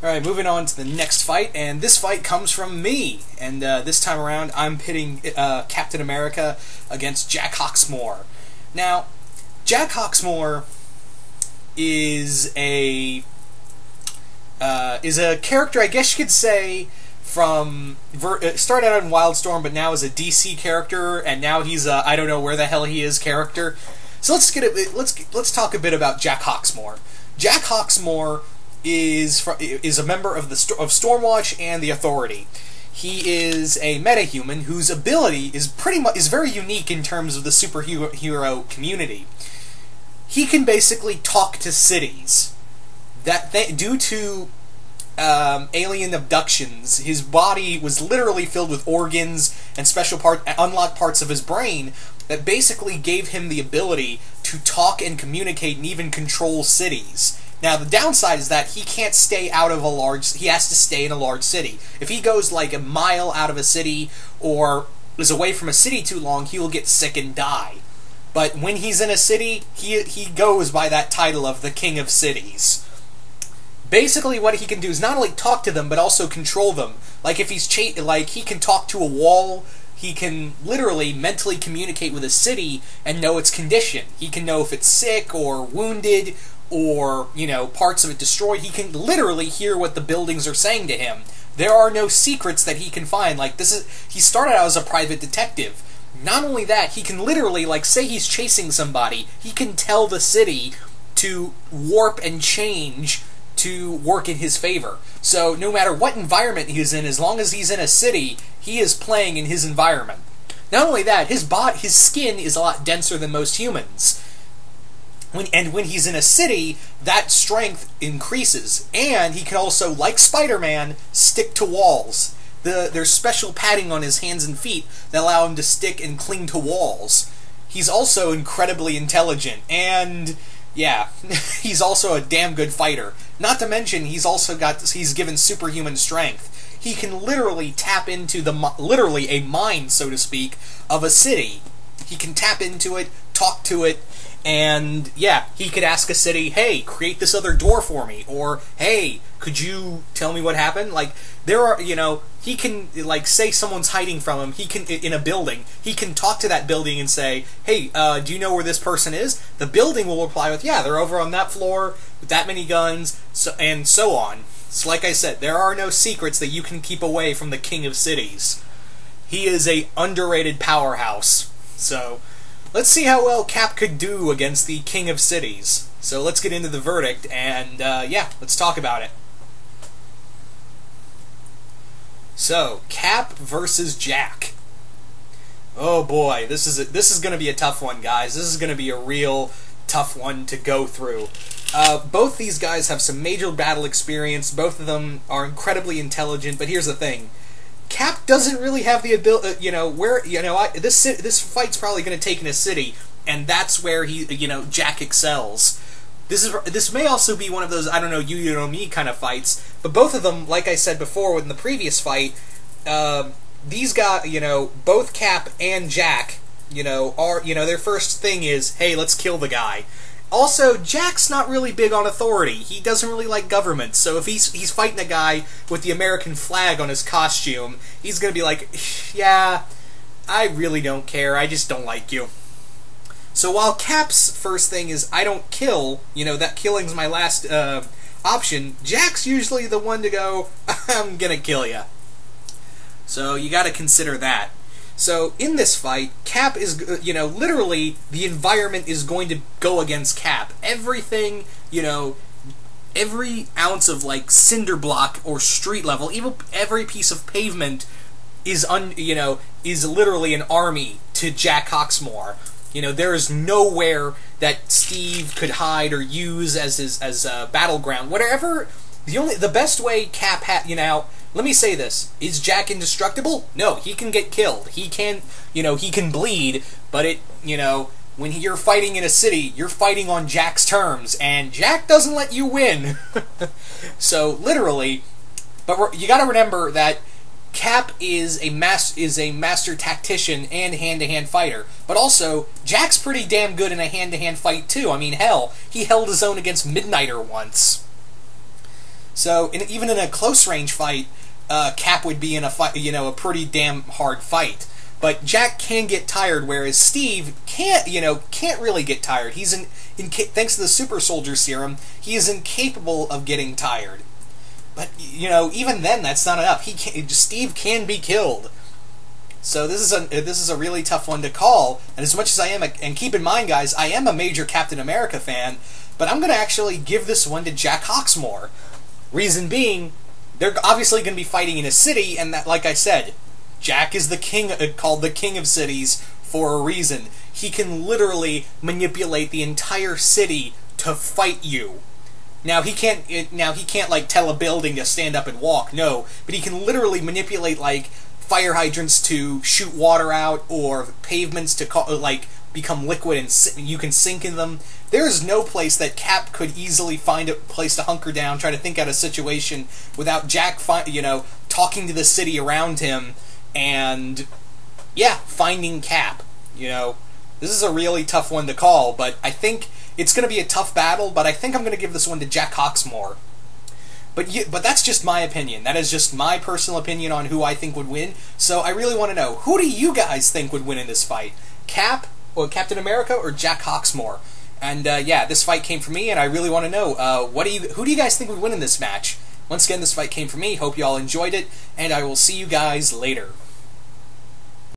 Alright, moving on to the next fight, and this fight comes from me. And this time around, I'm pitting Captain America against Jack Hawksmoor. Now, Jack Hawksmoor is a character, I guess you could say, from started out in Wildstorm, but now is a DC character, and now he's a I don't know where the hell he is character. So let's talk a bit about Jack Hawksmoor. Jack Hawksmoor is a member of Stormwatch and the Authority. He is a metahuman whose ability is very unique in terms of the superhero community. He can basically talk to cities. Due to alien abductions, his body was literally filled with organs and unlocked parts of his brain that basically gave him the ability to talk and communicate and even control cities. Now, the downside is that he can't stay out of he has to stay in a large city. If he goes like a mile out of a city or is away from a city too long, he will get sick and die. But when he's in a city, he goes by that title of the King of Cities. Basically, what he can do is not only talk to them, but also control them. Like if he's he can talk to a wall. He can literally mentally communicate with a city and know its condition. He can know if it's sick or wounded or, parts of it destroyed. He can literally hear what the buildings are saying to him. There are no secrets that he can find. He started out as a private detective. Not only that, he can literally, say he's chasing somebody, he can tell the city to warp and change to work in his favor. So no matter what environment he's in, as long as he's in a city, he is playing in his environment. Not only that, his skin is a lot denser than most humans. When he's in a city, that strength increases. And he can also, like Spider-Man, stick to walls. There's special padding on his hands and feet that allow him to stick and cling to walls. He's also incredibly intelligent, and yeah, he's also a damn good fighter. Not to mention, he's given superhuman strength. He can literally tap into literally a mind, so to speak, of a city. He can tap into it, talk to it, and yeah, he could ask a city, hey, create this other door for me, or hey, could you tell me what happened? He can, say someone's hiding from him, he can, in a building, he can talk to that building and say, hey, do you know where this person is? The building will reply with, yeah, they're over on that floor, with that many guns, and so on. So like I said, there are no secrets that you can keep away from the King of Cities. He is a underrated powerhouse. So, let's see how well Cap could do against the King of Cities. So let's get into the verdict, and yeah, let's talk about it. So, Cap versus Jack. Oh boy, this is going to be a tough one, guys. This is going to be a real tough one to go through. Both these guys have some major battle experience. Both of them are incredibly intelligent. But here's the thing: Cap doesn't really have the ability. This fight's probably going to take in a city, and that's where Jack excels. This may also be one of those I don't know you know me kind of fights. But both of them, like I said before in the previous fight, these guys, both Cap and Jack, are their first thing is, hey, let's kill the guy. Also, Jack's not really big on authority. He doesn't really like government, so if he's fighting a guy with the American flag on his costume, he's gonna be like, yeah, I really don't care, I just don't like you. So while Cap's first thing is, I don't kill, that killing's my last option, Jack's usually the one to go, I'm gonna kill ya. So you gotta consider that. So, in this fight, Cap is, literally, the environment is going to go against Cap. Everything, every ounce of, cinder block or street level, even every piece of pavement is literally an army to Jack Hawksmoor. There is nowhere that Steve could hide or use as a battleground. Whatever, the best way Cap let me say this. Is Jack indestructible? No, he can get killed. He can, he can bleed, but when you're fighting in a city, you're fighting on Jack's terms, and Jack doesn't let you win. So, literally, but you gotta remember that Cap is a master tactician and hand-to-hand fighter, but also, Jack's pretty damn good in a hand-to-hand fight, too. I mean, hell, he held his own against Midnighter once. So even in a close range fight, Cap would be in a fight, a pretty damn hard fight. But Jack can get tired, whereas Steve can't really get tired. He's thanks to the super soldier serum, he is incapable of getting tired. But even then, that's not enough. Steve can be killed. So this is a really tough one to call. And as much as I am, and keep in mind, guys, I am a major Captain America fan, but I'm going to actually give this one to Jack Hawksmoor. Reason being, they're obviously going to be fighting in a city, and that, like I said, Jack is the king, called the king of cities for a reason. He can literally manipulate the entire city to fight you. Now he can't like tell a building to stand up and walk, no, but he can literally manipulate like fire hydrants to shoot water out, or pavements to become liquid and you can sink in them. There is no place that Cap could easily find a place to hunker down, try to think out a situation without Jack talking to the city around him and finding Cap. This is a really tough one to call, but I think it's going to be a tough battle, but I think I'm going to give this one to Jack Hawksmoor. But that's just my opinion. That is just my personal opinion on who I think would win. So I really want to know, who do you guys think would win in this fight? Cap, or Captain America, or Jack Hawksmoor? And this fight came from me, and I really want to know, who do you guys think would win in this match? Once again, this fight came from me. Hope you all enjoyed it, and I will see you guys later.